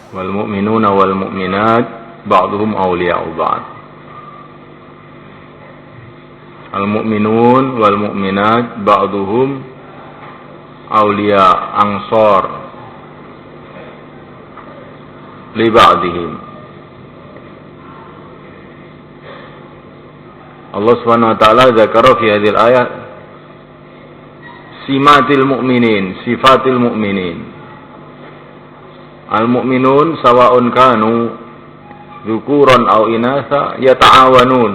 wal mu'minuna wal mu'minat ba'duhum awliya'u ba'd. Al mu'minun wal mu'minat ba'duhum awliya ansor li ba'dihim. Allah Subhanahu wa taala zakara fi hadhil ayat simatil mu'minin, sifatil mu'minin. Al mu'minun sawa'un kanu dzukuran aw inatha yata'awanun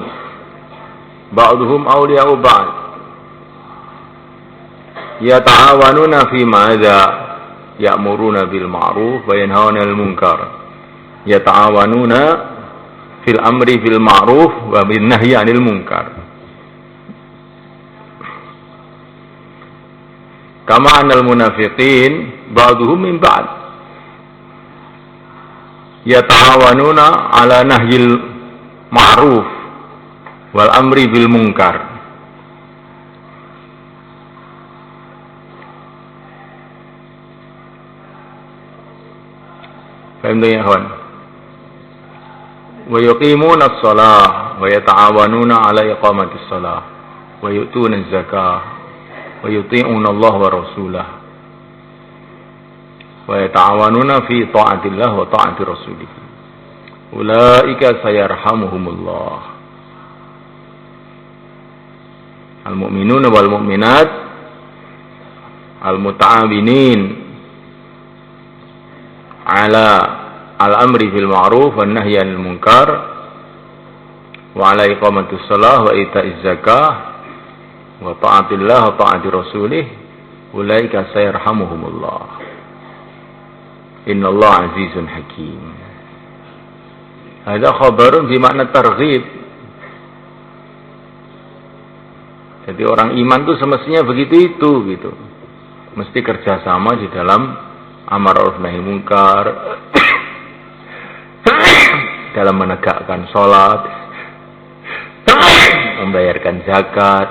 ba'duhum awliya'u ba'd. Yata'awanuna fi madza ya'muruna bil ma'ruf wa yanhauna 'anil munkar. Yata'awanuna fil amri bil ma'ruf wa bin nahyi 'anil munkar. Kama anal munafiqin ba'duhum min ba'd yata'awanuna 'ala nahyil ma'ruf wal amri bil munkar. Paham tak ya kawan? Wa yuqimuna as-shalah wa yata'awanuna 'ala iqamatis shalah wa yu'tuna az-zakah wa yuti'una Allah wa rasulah wa yata'awanuna fi ta'atillah wa ta'ati rasulih. Ulaika sayarhamuhumullah. Al-mu'minuna wal mu'minat al-muta'awinin 'ala al-amri bil ma'ruf wan nahyi 'anil munkar wa 'ala iqamatis shalah wa ita'iz zakah wa ta'atillah wa ta'ati rasulih. Ulaika sayarhamuhumullah. Innallaha 'azizun hakim. Ada khabarun bermakna targhib. Jadi orang iman itu semestinya begitu itu gitu. Mesti kerjasama di dalam amar ma'ruf nahi munkar, dalam menegakkan sholat, membayarkan zakat,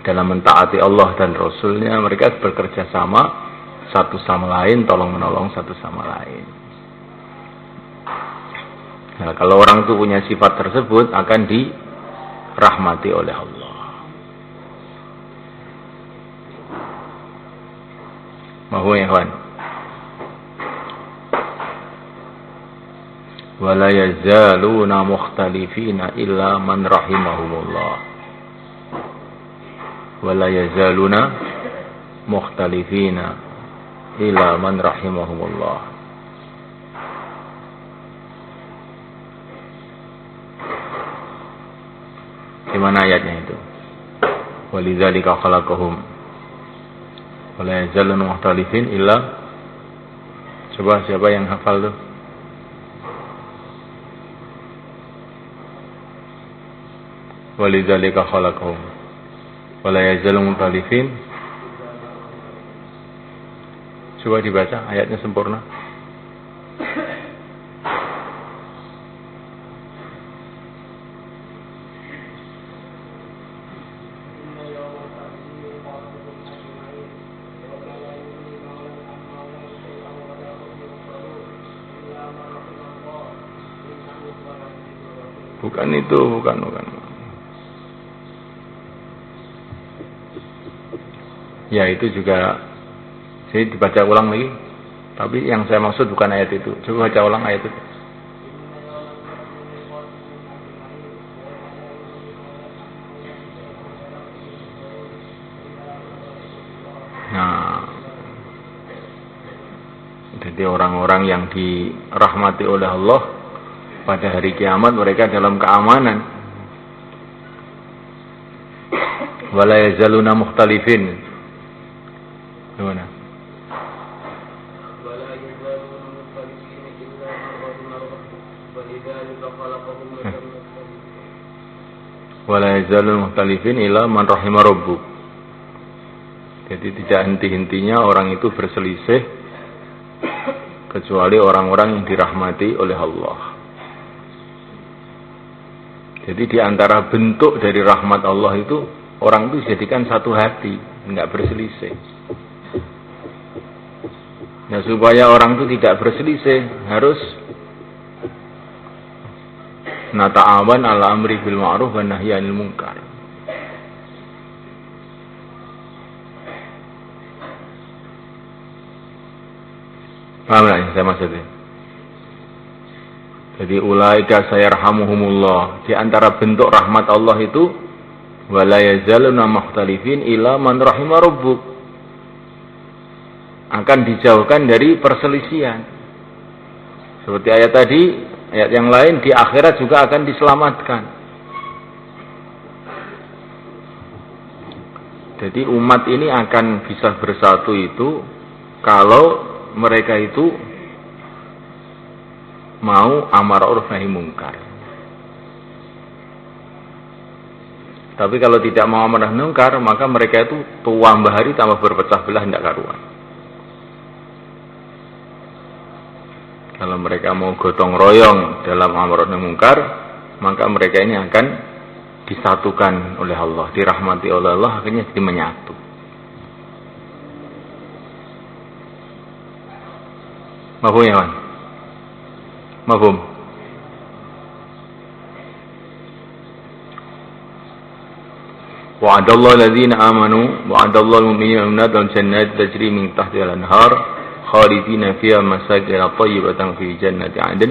dalam mentaati Allah dan Rasulnya. Mereka bekerja sama satu sama lain, tolong menolong satu sama lain. Nah, kalau orang itu punya sifat tersebut akan dirahmati oleh Allah. Mahum ya kawan. Wala yazaluna mukhtalifina illa man rahimahumullah. Wala yazaluna mukhtalifina illa man rahimahumullah. Gimana ayatnya itu? Walidzalika khalaqahum. Wala yazaluna mukhtalifin illa. Coba siapa yang hafal tuh? Walidzalika khalaqahum wala yazaluna mukhtalifin. Coba dibaca ayatnya sempurna. Bukan itu, bukan. Ya itu juga saya dibaca ulang lagi. Tapi yang saya maksud bukan ayat itu. Coba baca ulang ayat itu. Nah, jadi orang-orang yang dirahmati oleh Allah pada hari kiamat mereka dalam keamanan. Wala yazaluna mukhtalifin. Gimana? Wala yazalul mukhtalifin illa man rahima rabbuk. Jadi tidak henti-hentinya orang itu berselisih kecuali orang-orang yang dirahmati oleh Allah. Jadi di antara bentuk dari rahmat Allah itu orang itu dijadikan satu hati, enggak berselisih. Nah, supaya orang itu tidak berselisih, harus nata'awan ala amri bil ma'ruf wa nahyi 'anil munkar. Paham enggak saya maksudnya? Jadi ulaika sayarhamuhumullah, di antara bentuk rahmat Allah itu wala yazaluna mukhtalifin ila man rahima rabbuk, akan dijauhkan dari perselisihan. Seperti ayat tadi, ayat yang lain di akhirat juga akan diselamatkan. Jadi umat ini akan bisa bersatu itu kalau mereka itu mau amar ma'ruf nahi mungkar. Tapi kalau tidak mau amar nahi mungkar, maka mereka itu tambah hari tambah berpecah belah tidak karuan. Kalau mereka mau gotong royong dalam amar nahi mungkar, maka mereka ini akan disatukan oleh Allah, dirahmati oleh Allah, akhirnya jadi menyatu. Mafhum ya, Wan? Mafhum? Wa'adallahu alladhina amanu wa'adallahu al-mu'minina wal mu'minat lahum jannatin tajri min tahtiha al-anhar khalidina fiha masakin thayyibatan fi jannati 'adn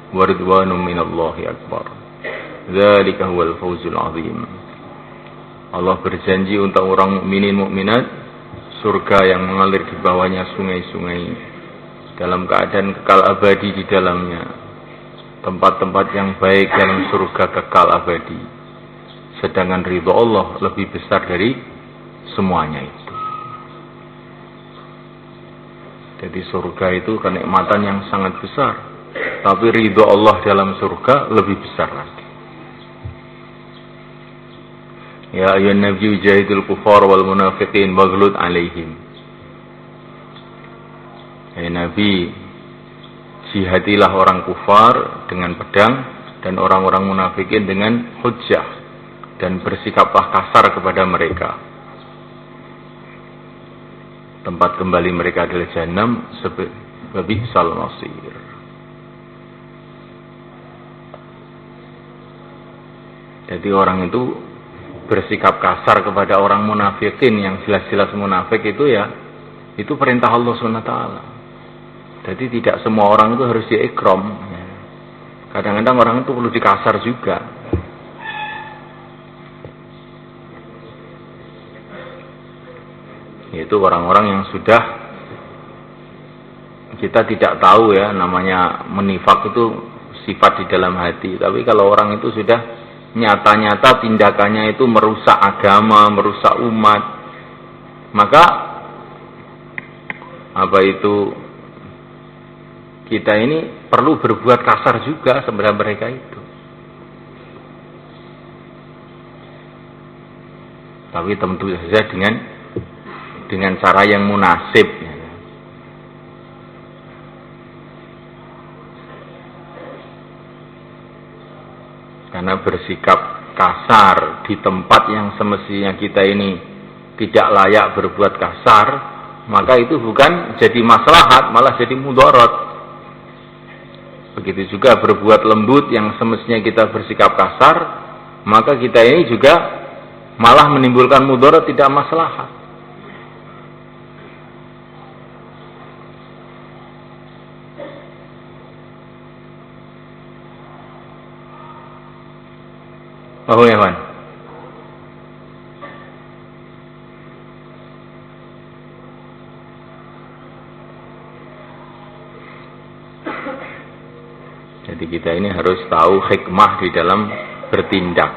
wa ridwanun minallahi akbar. Dzalika huwal fawzul 'adzim. Allah berjanji untuk orang mukminin mukminat surga yang mengalir di bawahnya sungai-sungai dalam keadaan kekal abadi di dalamnya, tempat-tempat yang baik dalam surga kekal abadi. Sedangkan ridho Allah lebih besar dari semuanya itu. Jadi surga itu kenikmatan yang sangat besar, tapi ridho Allah dalam surga lebih besar lagi. Ya ayyuhan nabiyyu jahidil kufar wal munafiqin waghlud alaihim. Hai Nabi, jihadilah orang kufar dengan pedang dan orang-orang munafikin dengan hujjah, dan bersikaplah kasar kepada mereka. Tempat kembali mereka adalah Jahannam, wabihsal masir. Jadi orang itu bersikap kasar kepada orang munafikin yang jelas-jelas munafik itu ya, itu perintah Allah SWT. Jadi tidak semua orang itu harus diikram. Kadang-kadang orang itu perlu dikasar juga. Yaitu orang-orang yang sudah kita tidak tahu ya, namanya menifak itu sifat di dalam hati. Tapi kalau orang itu sudah nyata-nyata tindakannya itu merusak agama, merusak umat, maka kita ini perlu berbuat kasar juga kepada mereka itu. Tapi tentu saja dengan cara yang munasib. Karena bersikap kasar di tempat yang semestinya kita ini tidak layak berbuat kasar, maka itu bukan jadi maslahat, malah jadi mudarat. Begitu juga berbuat lembut yang semestinya kita bersikap kasar, maka kita ini juga malah menimbulkan mudarat, tidak maslahat. Paham ya, Pak? Jadi kita ini harus tahu hikmah di dalam bertindak.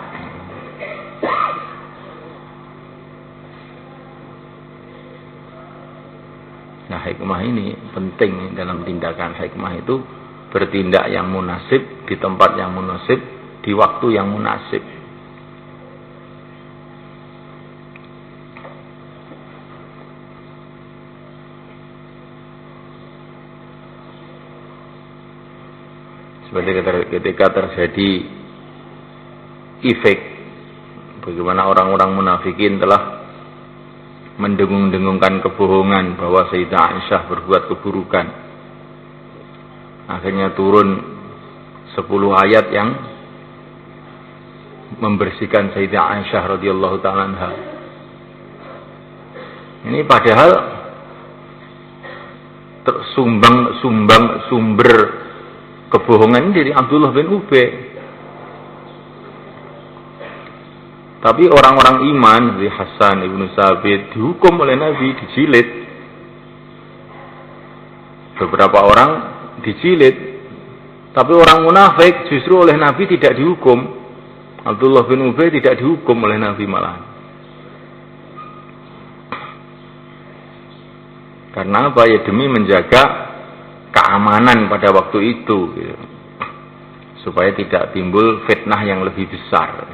Nah, hikmah ini penting dalam tindakan. Hikmah itu bertindak yang munasib, di tempat yang munasib, di waktu yang munasib. Seperti ketika terjadi efek bagaimana orang-orang munafikin telah mendengung-dengungkan kebohongan bahwa Sayyidah Aisyah berbuat keburukan. Akhirnya turun 10 ayat yang membersihkan Sayyidah Aisyah radhiyallahu ta'ala anha. Ini padahal sumber kebohongan ini dari Abdullah bin Ubay. Tapi orang-orang iman seperti Hasan ibnu Sabit dihukum oleh Nabi, dijilid. Beberapa orang dijilid. Tapi orang munafik justru oleh Nabi tidak dihukum. Abdullah bin Ubay tidak dihukum oleh Nabi malah. Karena apa? Ya demi menjaga keamanan pada waktu itu, gitu. Supaya tidak timbul fitnah yang lebih besar.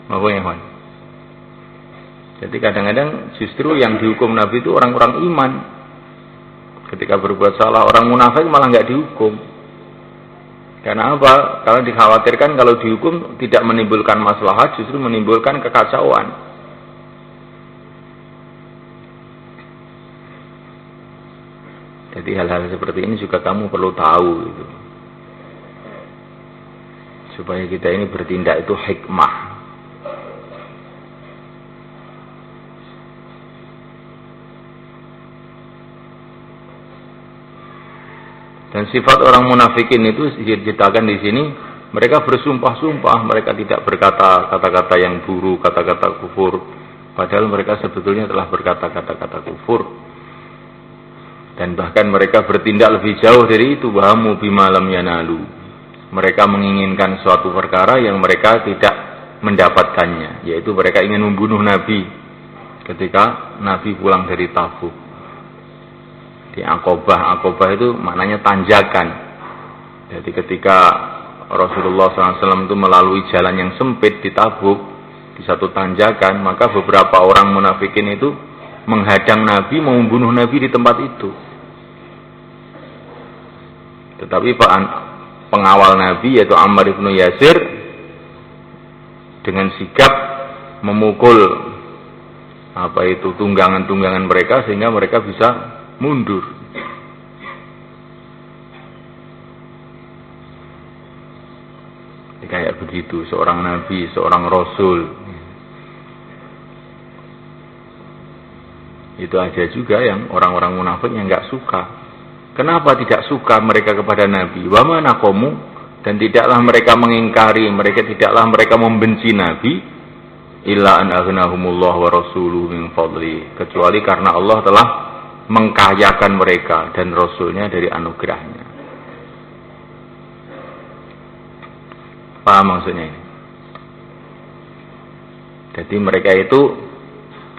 Apa ya, Wan? Jadi kadang-kadang justru yang dihukum Nabi itu orang-orang iman. Ketika berbuat salah orang munafik malah nggak dihukum. Karena apa? Karena dikhawatirkan kalau dihukum tidak menimbulkan maslahat, justru menimbulkan kekacauan. Jadi hal-hal seperti ini juga kamu perlu tahu, gitu. Supaya kita ini bertindak itu hikmah. Dan sifat orang munafikin itu diceritakan di sini, mereka bersumpah-sumpah, mereka tidak berkata kata-kata yang buruk, kata-kata kufur, padahal mereka sebetulnya telah berkata kata-kata kufur. Dan bahkan mereka bertindak lebih jauh dari itu, wahamu bima lam yanalu. Mereka menginginkan suatu perkara yang mereka tidak mendapatkannya, yaitu mereka ingin membunuh Nabi ketika Nabi pulang dari Tabuk. Di Aqobah itu maknanya tanjakan. Jadi ketika Rasulullah SAW itu melalui jalan yang sempit di Tabuk, di satu tanjakan, maka beberapa orang munafikin itu menghadang Nabi, mau membunuh Nabi di tempat itu. Tetapi pengawal Nabi yaitu Ammar ibnu Yasir dengan sigap memukul tunggangan-tunggangan mereka sehingga mereka bisa mundur. Kayak begitu seorang nabi, seorang rasul. Itu aja juga yang orang-orang munafik yang enggak suka. Kenapa tidak suka mereka kepada Nabi? Wa ma naqamu, dan tidaklah mereka mengingkari, tidaklah mereka membenci Nabi illa an aghnahumullah wa rasuluhu min fadli, kecuali karena Allah telah mengkayakan mereka dan Rasulnya dari anugerahnya. Paham maksudnya ini? Jadi mereka itu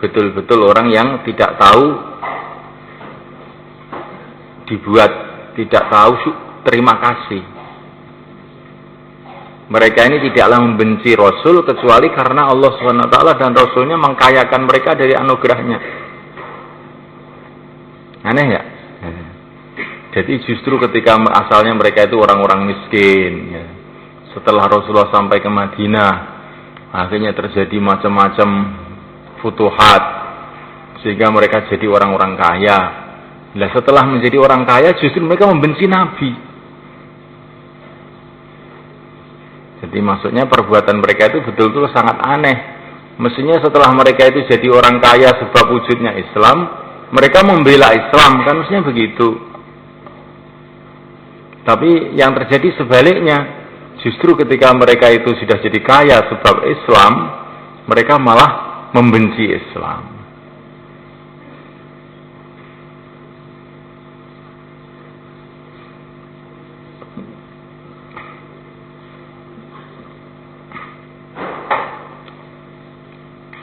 betul-betul orang yang tidak tahu dibuat, tidak tahu terima kasih. Mereka ini tidaklah membenci Rasul kecuali karena Allah SWT dan Rasulnya mengkayakan mereka dari anugerahnya. Aneh ya? Jadi justru ketika asalnya mereka itu orang-orang miskin, ya. Setelah Rasulullah sampai ke Madinah, akhirnya terjadi macam-macam futuhat, sehingga mereka jadi orang-orang kaya. Nah, setelah menjadi orang kaya, justru mereka membenci Nabi. Jadi maksudnya perbuatan mereka itu betul-betul sangat aneh. Mestinya setelah mereka itu jadi orang kaya sebab wujudnya Islam, mereka membela Islam, kan mestinya begitu. Tapi yang terjadi sebaliknya, justru ketika mereka itu sudah jadi kaya sebab Islam, mereka malah membenci Islam.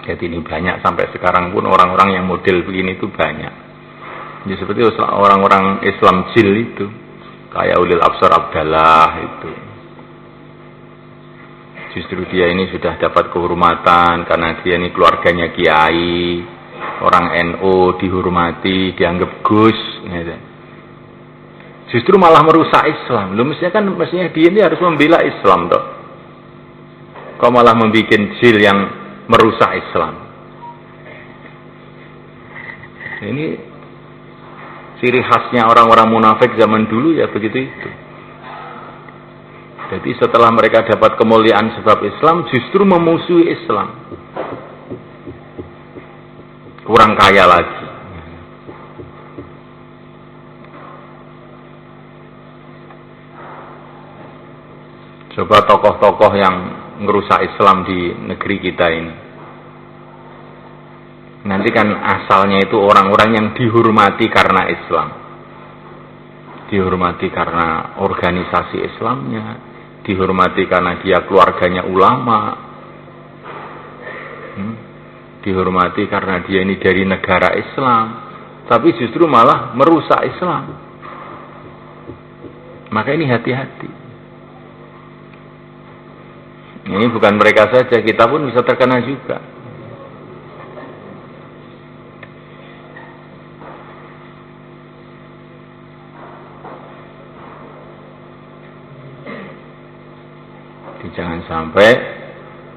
Jadi ini banyak sampai sekarang pun orang-orang yang model begini itu banyak. Jadi seperti orang-orang Islam jil itu, kayak Ulil Absar Abdallah itu. Justru dia ini sudah dapat kehormatan karena dia ini keluarganya kiai, orang NU dihormati, dianggap Gus. Gitu. Justru malah merusak Islam. Loh, mestinya dia ini harus membela Islam toh. kok malah membuat jil yang merusak Islam. Ini ciri khasnya orang-orang munafik zaman dulu ya begitu itu. Jadi setelah mereka dapat kemuliaan sebab Islam, justru memusuhi Islam. Kurang kaya lagi. Coba tokoh-tokoh yang ngerusak Islam di negeri kita ini. Nanti kan asalnya itu orang-orang yang dihormati karena Islam. Dihormati karena organisasi Islamnya. Dihormati karena dia keluarganya ulama. Dihormati karena dia ini dari negara Islam. Tapi justru malah merusak Islam. Maka ini hati-hati. Ini bukan mereka saja, kita pun bisa terkena juga. Jadi jangan sampai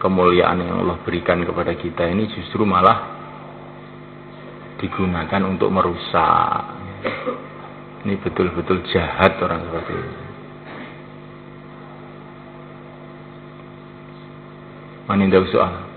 kemuliaan yang Allah berikan kepada kita ini justru malah digunakan untuk merusak. Ini betul-betul jahat orang seperti ini. Mana yang ada soal?